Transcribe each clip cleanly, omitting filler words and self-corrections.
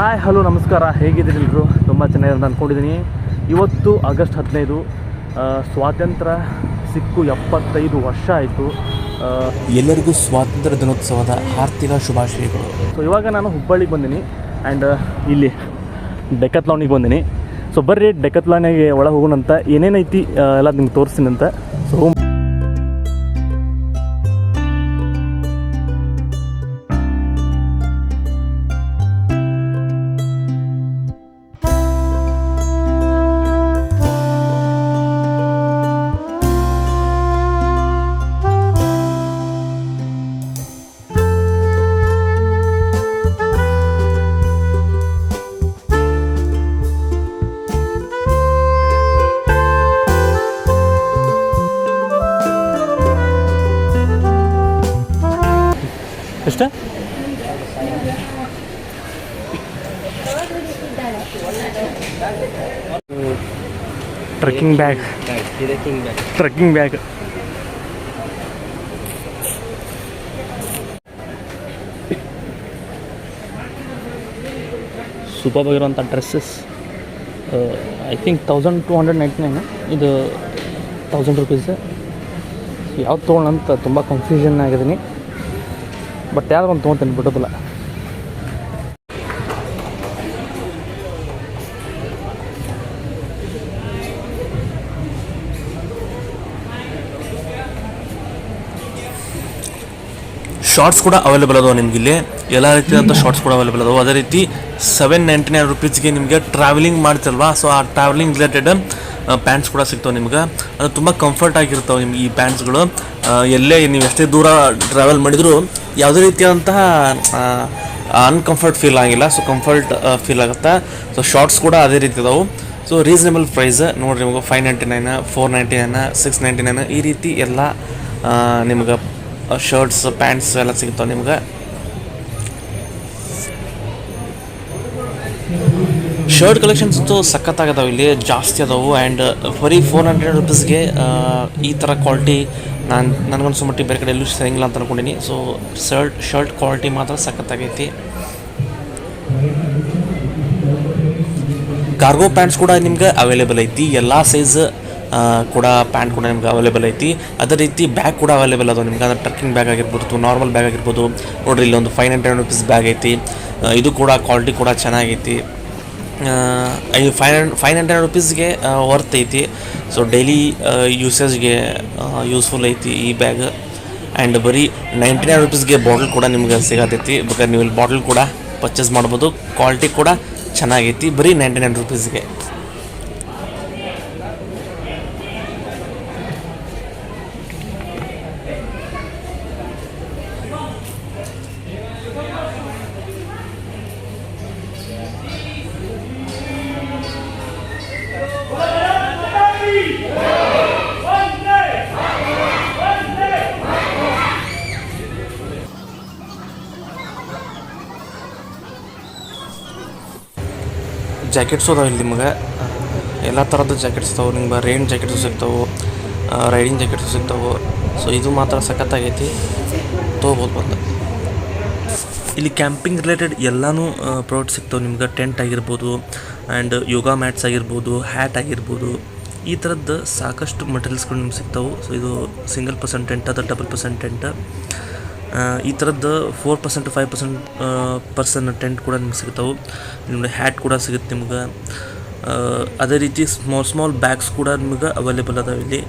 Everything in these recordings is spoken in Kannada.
ಹಾಯ್ ಹಲೋ ನಮಸ್ಕಾರ, ಹೇಗಿದ್ದೀರಿ ಎಲ್ಲರೂ? ತುಂಬ ಚೆನ್ನಾಗಿ ಅಂದ್ಕೊಂಡಿದ್ದೀನಿ. ಇವತ್ತು ಆಗಸ್ಟ್ 15, ಸ್ವಾತಂತ್ರ್ಯ ಸಿಕ್ಕು 75 ವರ್ಷ ಆಯಿತು. ಎಲ್ಲರಿಗೂ ಸ್ವಾತಂತ್ರ್ಯ ದಿನೋತ್ಸವದ ಆರ್ಥಿಕ ಶುಭಾಶಯಗಳು. ಸೊ ಇವಾಗ ನಾನು ಹುಬ್ಬಳ್ಳಿಗೆ ಬಂದೀನಿ ಆ್ಯಂಡ್ ಇಲ್ಲಿ ಡೆಕತ್ಲಾನಿಗೆ ಬಂದೀನಿ. ಸೊ ಬರ್ರಿ ಡೆಕತ್ಲಾನಿಗೆ ಒಳಗೆ ಹೋಗೋಣಂತ, ಏನೇನೈತಿ ಎಲ್ಲ ನಿಮ್ಗೆ ತೋರಿಸ್ತೀನಂತ. ಸೊ ಎಷ್ಟು? Trekking bag. ಸೂಪರ್ ಆಗಿರುವಂಥ ಡ್ರೆಸ್ಸಸ್. ಐ ಥಿಂಕ್ 1299, ಇದು 1000 ರೂಪೀಸ್. ಯಾವ್ದು ತೊಗೊಳ್ಳಂತ ತುಂಬ ಕನ್ಫ್ಯೂಷನ್ ಆಗಿದ್ದೀನಿ, ಬಟ್ ಯಾವ್ದು ಒಂದು ತೊಗೊತೀನಿ, ಬಿಡೋದಿಲ್ಲ. ಶಾರ್ಟ್ಸ್ ಕೂಡ ಅವೈಲೇಬಲ್ ಅದಾವೆ ನಿಮ್ಗೆ. ಇಲ್ಲಿ ಎಲ್ಲ ರೀತಿಯಾದಂಥ ಶಾರ್ಟ್ಸ್ ಕೂಡ ಅವೈಲೇಬಲ್ ಅದಾವೆ. ಅದೇ ರೀತಿ 799 ರೂಪೀಸ್ಗೆ ನಿಮಗೆ ಟ್ರಾವೆಲಿಂಗ್ ಮಾಡ್ತಿಲ್ವಾ, ಸೊ ಆ ಟ್ರಾವೆಲಿಂಗ್ ರಿಲೇಟೆಡ್ ಪ್ಯಾಂಟ್ಸ್ ಕೂಡ ಸಿಗ್ತಾವೆ ನಿಮ್ಗೆ. ಅದು ತುಂಬ ಕಂಫರ್ಟ್ ಆಗಿರ್ತಾವೆ ನಿಮ್ಗೆ ಈ ಪ್ಯಾಂಟ್ಸ್ಗಳು. ಎಲ್ಲೇ ನೀವು ಎಷ್ಟೇ ದೂರ ಟ್ರಾವೆಲ್ ಮಾಡಿದರೂ ಯಾವುದೇ ರೀತಿಯಾದಂತಹ ಅನ್ಕಂಫರ್ಟ್ ಫೀಲ್ ಆಗಿಲ್ಲ, ಸೊ ಕಂಫರ್ಟ್ ಫೀಲ್ ಆಗುತ್ತೆ. ಸೊ ಶಾರ್ಟ್ಸ್ ಕೂಡ ಅದೇ ರೀತಿ ಅದಾವೆ. ಸೊ ರೀಸನೇಬಲ್ ಪ್ರೈಸ್ ನೋಡಿರಿ, ನಿಮಗೆ 599, 499, 699 ಈ ರೀತಿ ಎಲ್ಲ ನಿಮ್ಗೆ ಶರ್ಟ್ಸ್ ಪ್ಯಾಂಟ್ಸ್ ಎಲ್ಲ ಸಿಗ್ತಾವೆ ನಿಮ್ಗೆ. ಶರ್ಟ್ ಕಲೆಕ್ಷನ್ಸ್ ಅಂತೂ ಸಖತ್ತಾಗದಾವೆ, ಇಲ್ಲಿ ಜಾಸ್ತಿ ಅದಾವೆ. ಆ್ಯಂಡ್ ಬರೀ 400 ರೂಪೀಸ್ಗೆ ಈ ಥರ ಕ್ವಾಲಿಟಿ ನನಗನ್ಸೋ ಮಟ್ಟಿಗೆ ಬೇರೆ ಕಡೆ ಎಲ್ಲೂ ಸಿಗಂಗಿಲ್ಲ ಅಂತ ಅಂದ್ಕೊಂಡಿನಿ. ಸೊ ಶರ್ಟ್ ಕ್ವಾಲಿಟಿ ಮಾತ್ರ ಸಖತ್ತಾಗೈತಿ. ಕಾರ್ಗೋ ಪ್ಯಾಂಟ್ಸ್ ಕೂಡ ನಿಮ್ಗೆ ಅವೈಲೇಬಲ್ ಐತಿ. ಎಲ್ಲ ಸೈಜ್ ಕೂಡ ಪ್ಯಾಂಟ್ ಕೂಡ ನಿಮ್ಗೆ ಅವೈಲೇಬಲ್ ಐತಿ. ಅದೇ ರೀತಿ ಬ್ಯಾಗ್ ಕೂಡ ಅವೈಲೇಬಲ್ ಅದಾವೆ ನಿಮ್ಗೆ. ಅಂದರೆ ಟ್ರೆಕ್ಕಿಂಗ್ ಬ್ಯಾಗ್ ಆಗಿರ್ಬೋದು, ನಾರ್ಮಲ್ ಬ್ಯಾಗ್ ಆಗಿರ್ಬೋದು. ನೋಡಿರಿ, ಇಲ್ಲಿ ಒಂದು 599 ರೂಪೀಸ್ ಬ್ಯಾಗ್ ಐತಿ. ಇದು ಕೂಡ ಕ್ವಾಲಿಟಿ ಕೂಡ ಚೆನ್ನಾಗೈತಿ. 599 ರೂಪೀಸ್ಗೆ ವರ್ತ್ ಐತಿ. ಸೊ ಡೈಲಿ ಯೂಸೇಜ್ಗೆ ಯೂಸ್ಫುಲ್ ಐತಿ ಈ ಬ್ಯಾಗ್. ಆ್ಯಂಡ್ ಬರೀ 99 ರೂಪೀಸ್ಗೆ ಬಾಟಲ್ ಕೂಡ ನಿಮ್ಗೆ ಸಿಗತೈತಿ. ಬೇಕಾದ್ರೆ ನೀವು ಇಲ್ಲಿ ಬಾಟಲ್ ಕೂಡ ಪರ್ಚೇಸ್ ಮಾಡ್ಬೋದು. ಕ್ವಾಲಿಟಿ ಕೂಡ ಚೆನ್ನಾಗೈತಿ, ಬರೀ 99 ರೂಪೀಸ್ಗೆ. ಜಾಕೆಟ್ಸು ಅದಾವೆ ಇಲ್ಲಿ ನಿಮ್ಗೆ. ಎಲ್ಲ ಥರದ ಜಾಕೆಟ್ಸ್ ಇದಾವೆ ನಿಮ್ಗೆ. ರೈನ್ ಜಾಕೆಟ್ಸು ಸಿಗ್ತಾವೆ, ರೈಡಿಂಗ್ ಜಾಕೆಟ್ಸು ಸಿಗ್ತಾವೆ. ಸೊ ಇದು ಮಾತ್ರ ಸಖತ್ತಾಗೈತಿ, ತೊಗೋಬೋದು ಬಂದು. ಇಲ್ಲಿ ಕ್ಯಾಂಪಿಂಗ್ ರಿಲೇಟೆಡ್ ಎಲ್ಲನೂ ಪ್ರಾಡಕ್ಟ್ ಸಿಗ್ತಾವೆ ನಿಮ್ಗೆ. ಟೆಂಟ್ ಆಗಿರ್ಬೋದು, ಆ್ಯಂಡ್ ಯೋಗಾ ಮ್ಯಾಟ್ಸ್ ಆಗಿರ್ಬೋದು, ಹ್ಯಾಟ್ ಆಗಿರ್ಬೋದು, ಈ ಥರದ್ದು ಸಾಕಷ್ಟು ಮಟೀರಿಯಲ್ಸ್ಗಳು ನಿಮ್ಗೆ ಸಿಗ್ತಾವೆ. ಸೊ ಇದು ಸಿಂಗಲ್% ಟೆಂಟ್, ಅದು ಡಬಲ್% ಟೆಂಟ್. ಈ ಥರದ್ದು 4% 5% ಟೆಂಟ್ ಕೂಡ ನಿಮ್ಗೆ ಸಿಗ್ತಾವೆ. ನಿಮಗೆ ಹ್ಯಾಟ್ ಕೂಡ ಸಿಗುತ್ತೆ ನಿಮ್ಗೆ. ಅದೇ ರೀತಿ ಸ್ಮಾಲ್ ಬ್ಯಾಗ್ಸ್ ಕೂಡ ನಿಮ್ಗೆ ಅವೈಲೇಬಲ್ ಅದಾವೆ ಇಲ್ಲಿ.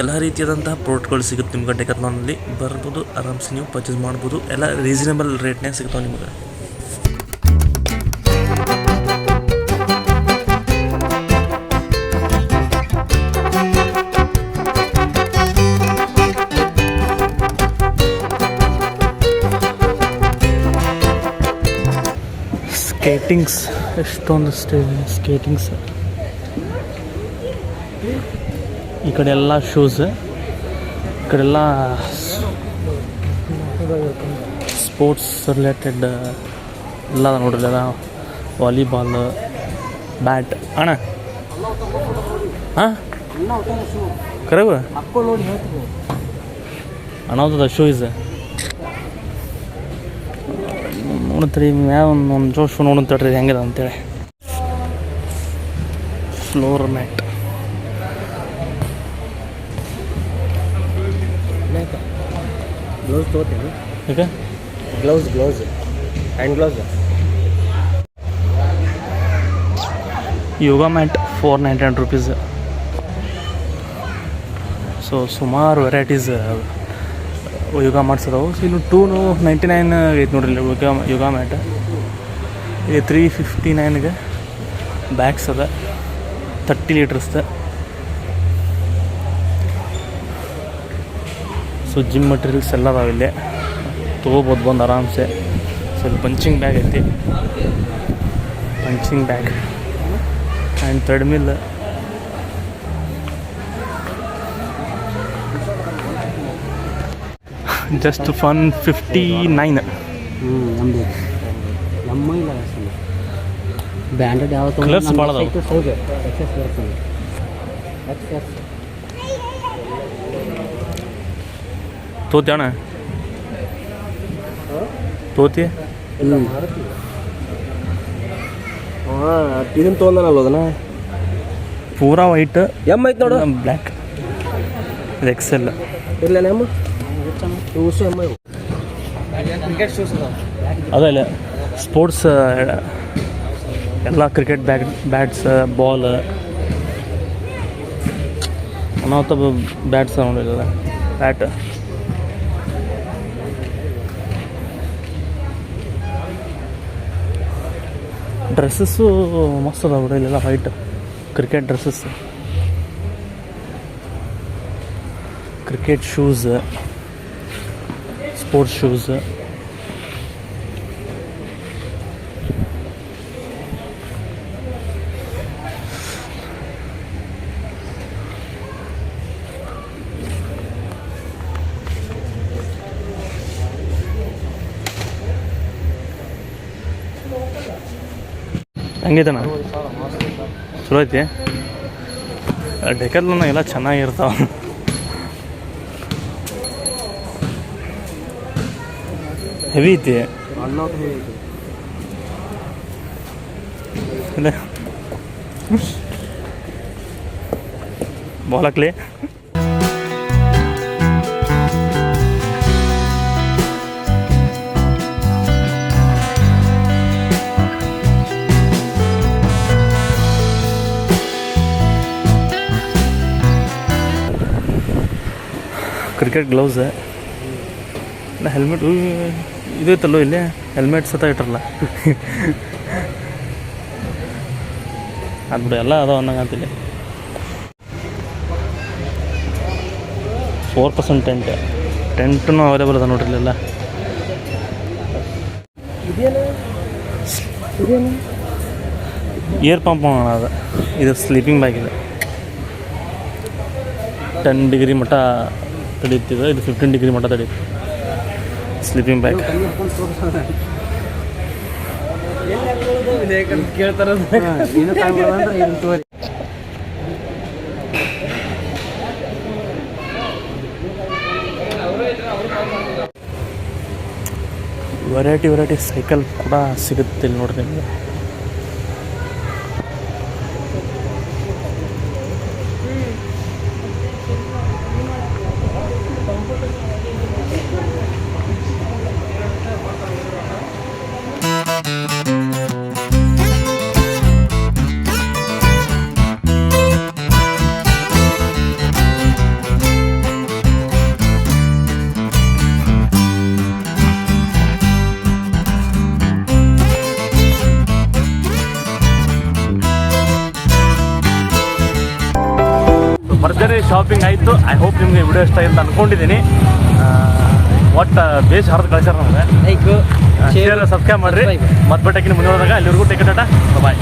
ಎಲ್ಲ ರೀತಿಯಾದಂತಹ ಪ್ರಾಡಕ್ಟ್ಗಳು ಸಿಗುತ್ತೆ ನಿಮ್ಗೆ. ಡೆಕತ್ಲಾನಲ್ಲಿ ಬರ್ಬೋದು, ಆರಾಮ್ಸೆ ನೀವು ಪರ್ಚೇಸ್ ಮಾಡ್ಬೋದು. ಎಲ್ಲ ರೀಸನೇಬಲ್ ರೇಟ್ನಾಗ ಸಿಗ್ತಾವೆ ನಿಮ್ಗೆ. ಸ್ಕೇಟಿಂಗ್ಸ್, ಎಷ್ಟೊಂದು ಸ್ಕೇಟಿಂಗ್ಸ್. ಈ ಕಡೆ ಎಲ್ಲ ಶೂಸ್, ಈ ಕಡೆ ಎಲ್ಲ ಸ್ಪೋರ್ಟ್ಸ್ ರಿಲೇಟೆಡ್ ಎಲ್ಲ ನೋಡ್ರಿ. ಅದ ವಾಲಿಬಾಲ್, ಬ್ಯಾಟ್. ಅಣ್ಣ ಹಾಂ ಕರೆವ ಅನ್ನೋದು ಶೂ ಇಸ್ ನೋಡ್ತೀರಿ ಮ್ಯಾವ ಒಂದು ಜೋಶ್ ನೋಡಂತೇಳ್ರಿ ಹೆಂಗಿದೆ ಅಂತೇಳಿ. ಫ್ಲೋರ್ ಮ್ಯಾಟ್ ಗ್ಲೌಸ್ ತೊಗೋತೀನಿ. Okay, gloves hand gloves. Yoga mat 499 rupees. So ಸುಮಾರು ವೆರೈಟೀಸ್ ಯೋಗ ಮ್ಯಾಟ್ಸ್ ಅದಾವೆ. ಸೊ ಇನ್ನು 299 ಐತೆ ನೋಡ್ರಿ ಯೋಗ ಮ್ಯಾಟ್. ಈಗ 359ಗೆ ಬ್ಯಾಗ್ಸ್ ಅದ 30 ಲೀಟರ್ಸ್ದ. ಸೊ ಜಿಮ್ ಮಟೀರಿಯಲ್ಸ್ ಎಲ್ಲ ಅದಾವೆ ಇಲ್ಲೇ, ತೊಗೋಬೋದು ಬಂದು ಆರಾಮ್ಸೆ. ಸೊ ಇಲ್ಲಿ ಪಂಚಿಂಗ್ ಬ್ಯಾಗ್ ಐತಿ, punching bag and treadmill. Just fun 59. ನಮ್ಮದು ನಮ್ಮ ಇಲ್ಲ ಬ್ರ್ಯಾಂಡೆಡ್ ಯಾವತ್ತು Colours ಭಾಳ ಅದಾವೆ. ಹೌದು ಎಕ್ಸೆಸ್ ಬರ್ತದೆ. ಎಕ್ಸೆಸ್ ತೋತ್ಯಾಣ ತೋತಿ ಇದನ್ನು ತೊಗೊಂಡನಲ್ಲ ಅದನ್ನ ಪೂರಾ ವೈಟ್ ಎಮ್ ಐತೆ ನೋಡು. ಬ್ಲ್ಯಾಕ್ ಇದು ಎಕ್ಸೆಲ್. ಇಲ್ಲ ಎಮ್ ಶೂಸ್ ಎಮ್ ಐ ಕ್ರಿಕೆಟ್ ಶೂಸ್ ಅದಲ್ಲ ಸ್ಪೋರ್ಟ್ಸ್ ಎಲ್ಲ ಕ್ರಿಕೆಟ್ ಬ್ಯಾಟ್ಸ್ ಬಾಲ್ ಅನಾಹುತ ಬ್ಯಾಟ್ಸ್ ನೋಡಿಲ್ಲ ಬ್ಯಾಟ್. ಡ್ರೆಸ್ಸಸ್ಸು ಮಸ್ತ್ ಅದಾವ ಬಿಡ ಇಲ್ಲೆಲ್ಲ white cricket dresses, cricket shoes, sports shoes. ಹೆಂಗೈತಣ್ಣ? ಚಲೋ ಐತಿ. ಡೆಕಾಥ್ಲಾನ್ ಎಲ್ಲ ಚೆನ್ನಾಗಿರ್ತಾವ. ಹೆವಿ ಐತಿ ಇಲ್ಲ ಬಾಲ್ ಹಾಕ್ಲಿ. ಕ್ರಿಕೆಟ್ ಗ್ಲೌಸ್ ಇಲ್ಲ ಹೆಲ್ಮೆಟ್ ಇದು ಐತಲ್ಲೋ ಇಲ್ಲಿ ಹೆಲ್ಮೆಟ್ ಸತ ಇಟ್ರಲ್ಲ ಅದು ಬಿಡು ಎಲ್ಲ ಅದಾವ ಅನ್ನಂಗಂತಿಲ್ಲಿ. 4% ಟೆಂಟೂ ಅವೈಲೇಬಲ್ ಅದ ನೋಡ್ರಿ ಇಲ್ಲೆಲ್ಲ. ಏರ್ ಪಂಪ್ ಅದ. ಇದು ಸ್ಲೀಪಿಂಗ್ ಬ್ಯಾಗ್ ಇದೆ, 10 ಡಿಗ್ರಿ ಮಟ್ಟ ತಡೀತಿದೆ. ಇದು 15 ಡಿಗ್ರಿ ಮಟ್ಟ ತಡೀತು ಸ್ಲೀಪಿಂಗ್ ಬ್ಯಾಗ್. ಕೇಳ್ತಾರ ವೆರೈಟಿ ಸೈಕಲ್ ಕೂಡ ಸಿಗುತ್ತೆ ಇಲ್ಲಿ ನೋಡ್ರಿ ನಿಮಗೆ. ಭರ್ಜರಿ ಶಾಪಿಂಗ್ ಆಯಿತು. ಐ ಹೋಪ್ ನಿಮಗೆ ವಿಡಿಯೋ ಇಷ್ಟ ಅಂತ ಅಂದ್ಕೊಂಡಿದ್ದೀನಿ. ಒಟ್ಟು ಬೇಸ್ ಹರಿದು ಕಳಿಸ್ಯಾರ ನಮಗೆ. ಲೈಕ್ ಶೇರ್ ಸಬ್ಸ್ಕ್ರೈಬ್ ಮಾಡಿರಿ. ಮತ್ತೆ ಬಟ್ಟೆಕಿನ ಮುಂದೆ ಹೋದಾಗ ಅಲ್ಲಿವರೆಗೂ ಟೇಕ್ ಟಾಟಾ ಬಾಯ್.